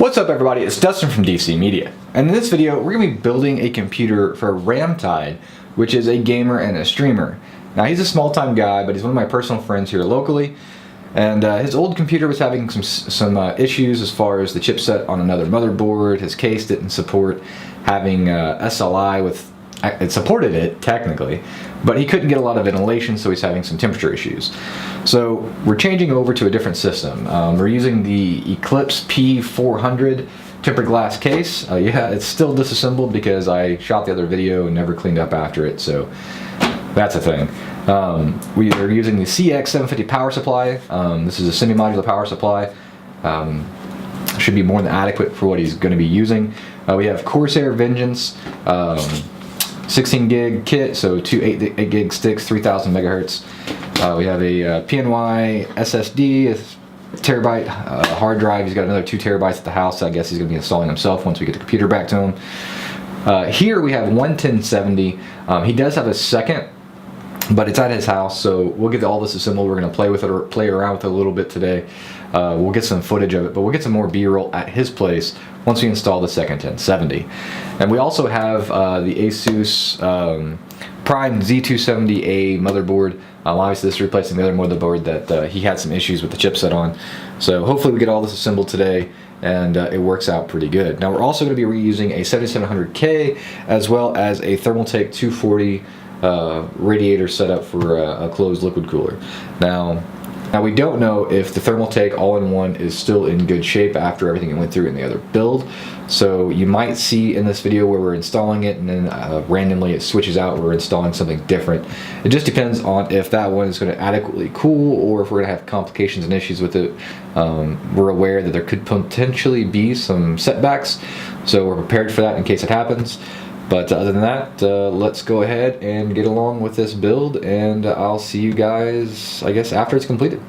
What's up everybody, it's Dustin from DC Media, and in this video we're going to be building a computer for Ramteid, which is a gamer and a streamer. Now he's a small time guy, but he's one of my personal friends here locally, and his old computer was having some issues as far as the chipset on another motherboard. His case didn't support having SLI with, it supported it technically, but he couldn't get a lot of ventilation, so he's having some temperature issues. So we're changing over to a different system. We're using the Eclipse P400 tempered glass case. Yeah, it's still disassembled because I shot the other video and never cleaned up after it, so that's a thing. We are using the CX750 power supply. This is a semi-modular power supply. Should be more than adequate for what he's going to be using. We have Corsair Vengeance 16 gig kit, so two 8 gig sticks, 3000 megahertz. We have a PNY SSD, a terabyte hard drive. He's got another 2 terabytes at the house. I guess he's going to be installing himself once we get the computer back to him. Here we have 11070. He does have a second, but it's at his house, so we'll get all this assembled. We're going to play with it or play around with it a little bit today. We'll get some footage of it, but we'll get some more B-roll at his place once we install the second 1070. And we also have the Asus Prime Z270A motherboard. Obviously this is replacing the other motherboard that he had some issues with the chipset on. So hopefully we get all this assembled today and it works out pretty good. Now we're also going to be reusing a 7700K as well as a Thermaltake 240 radiator setup for a closed liquid cooler. Now we don't know if the Thermaltake all-in-one is still in good shape after everything it went through in the other build. So you might see in this video where we're installing it and then randomly it switches out, we're installing something different. It just depends on if that one is going to adequately cool or if we're going to have complications and issues with it. We're aware that there could potentially be some setbacks, so we're prepared for that in case it happens. But other than that, let's go ahead and get along with this build, and I'll see you guys, I guess, after it's completed.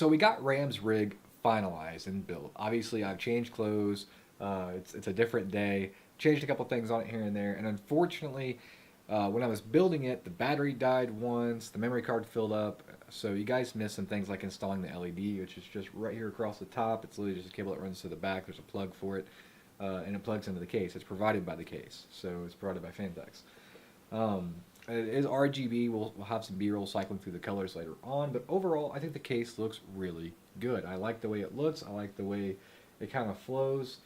So we got Ram's rig finalized and built. Obviously, I've changed clothes. It's a different day. Changed a couple things on it here and there. And unfortunately, when I was building it, the battery died once. The memory card filled up. So you guys missed some things like installing the LED, which is just right here across the top. It's literally just a cable that runs to the back. There's a plug for it. And it plugs into the case. It's provided by the case. So it's provided by Fantex. It is RGB. We'll have some B-roll cycling through the colors later on, but overall, I think the case looks really good. I like the way it looks. I like the way it kind of flows.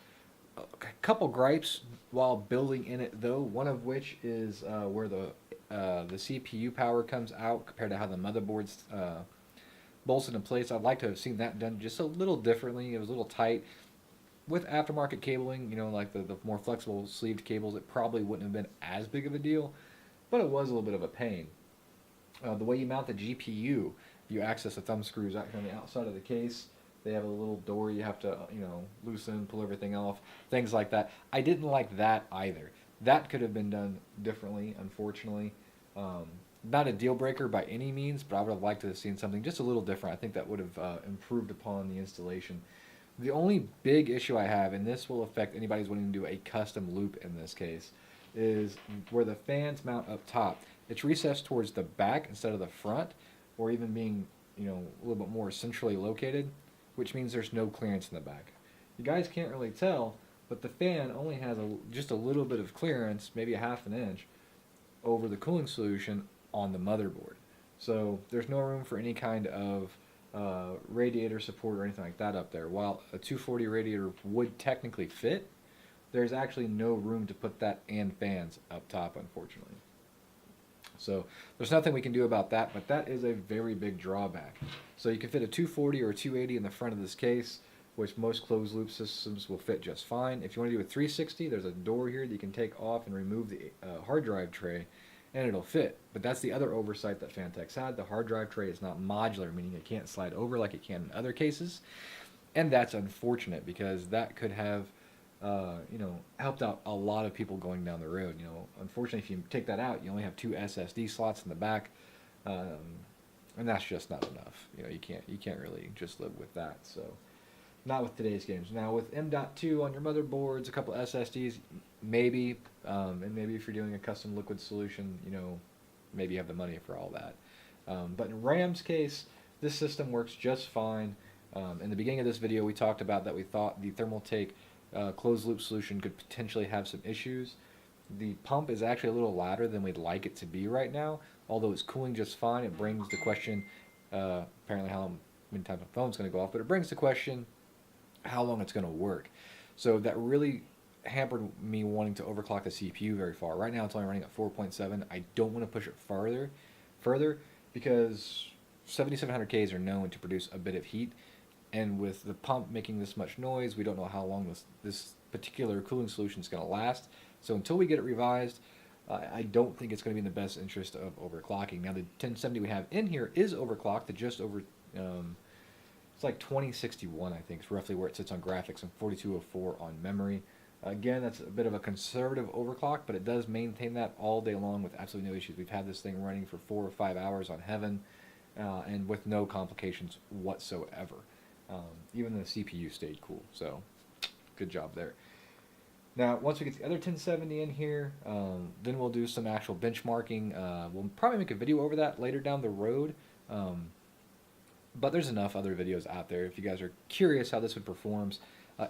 A couple gripes while building in it, though. One of which is where the CPU power comes out compared to how the motherboard's bolted in place. I'd like to have seen that done just a little differently. It was a little tight. With aftermarket cabling, you know, like the more flexible sleeved cables, it probably wouldn't have been as big of a deal. But it was a little bit of a pain. The way you mount the GPU, you access the thumb screws out here on the outside of the case. They have a little door you have to, you know, loosen, pull everything off, things like that. I didn't like that either. That could have been done differently, unfortunately. Not a deal breaker by any means, but I would have liked to have seen something just a little different. I think that would have improved upon the installation. The only big issue I have, and this will affect anybody who's wanting to do a custom loop in this case, is where the fans mount up top. It's recessed towards the back instead of the front, or even being, you know, a little bit more centrally located, which means there's no clearance in the back. You guys can't really tell, but the fan only has just a little bit of clearance, maybe a ½ an inch, over the cooling solution on the motherboard. So there's no room for any kind of radiator support or anything like that up there. While a 240 radiator would technically fit, there's actually no room to put that and fans up top, unfortunately. So there's nothing we can do about that, but that is a very big drawback. So you can fit a 240 or a 280 in the front of this case, which most closed loop systems will fit just fine. If you want to do a 360, there's a door here that you can take off and remove the hard drive tray, and it'll fit. But that's the other oversight that Fantex had. The hard drive tray is not modular, meaning it can't slide over like it can in other cases. And that's unfortunate because that could have you know, helped out a lot of people going down the road. You know, unfortunately, if you take that out, you only have 2 SSD slots in the back, and that's just not enough. You know, you can't really just live with that. So, not with today's games. Now with M.2 on your motherboards, a couple SSDs, maybe, and maybe if you're doing a custom liquid solution, you know, maybe you have the money for all that. But in Ram's case, this system works just fine. In the beginning of this video, we talked about that we thought the Thermaltake closed loop solution could potentially have some issues. The pump is actually a little louder than we'd like it to be right now. Although it's cooling just fine, it brings the question, apparently how many times my phone's going to go off, but it brings the question how long it's going to work. So that really hampered me wanting to overclock the CPU very far. Right now it's only running at 4.7. I don't want to push it further because 7700Ks are known to produce a bit of heat. And with the pump making this much noise, we don't know how long this particular cooling solution is going to last. So until we get it revised, I don't think it's going to be in the best interest of overclocking. Now the 1070 we have in here is overclocked to just over, it's like 2061 I think, is roughly where it sits on graphics, and 4204 on memory. Again, that's a bit of a conservative overclock, but it does maintain that all day long with absolutely no issues. We've had this thing running for 4 or 5 hours on Heaven, and with no complications whatsoever. Even the CPU stayed cool, so good job there. Now, once we get the other 1070 in here, then we'll do some actual benchmarking. We'll probably make a video over that later down the road, but there's enough other videos out there. If you guys are curious how this would perform,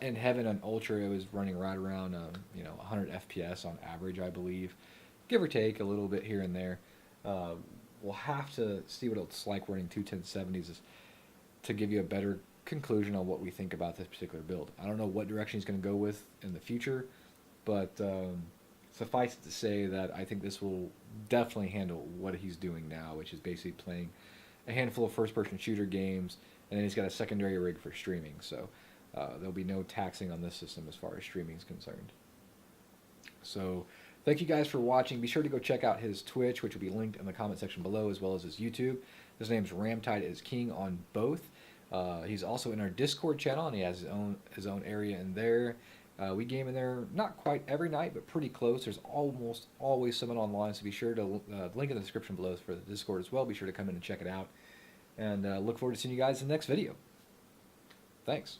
in Heaven on Ultra, it was running right around 100 FPS on average, I believe, give or take a little bit here and there. We'll have to see what it's like running 2 1070s to give you a better conclusion on what we think about this particular build. I don't know what direction he's going to go with in the future, but suffice it to say that I think this will definitely handle what he's doing now, which is basically playing a handful of first-person shooter games, and then he's got a secondary rig for streaming, so there'll be no taxing on this system as far as streaming is concerned. So thank you guys for watching. Be sure to go check out his Twitch, which will be linked in the comment section below, as well as his YouTube. His name's RAMTEIDisKING on both. He's also in our Discord channel, and he has his own area in there. We game in there not quite every night, but pretty close. There's almost always someone online, so be sure to link in the description below for the Discord as well. Be sure to come in and check it out. and look forward to seeing you guys in the next video. Thanks.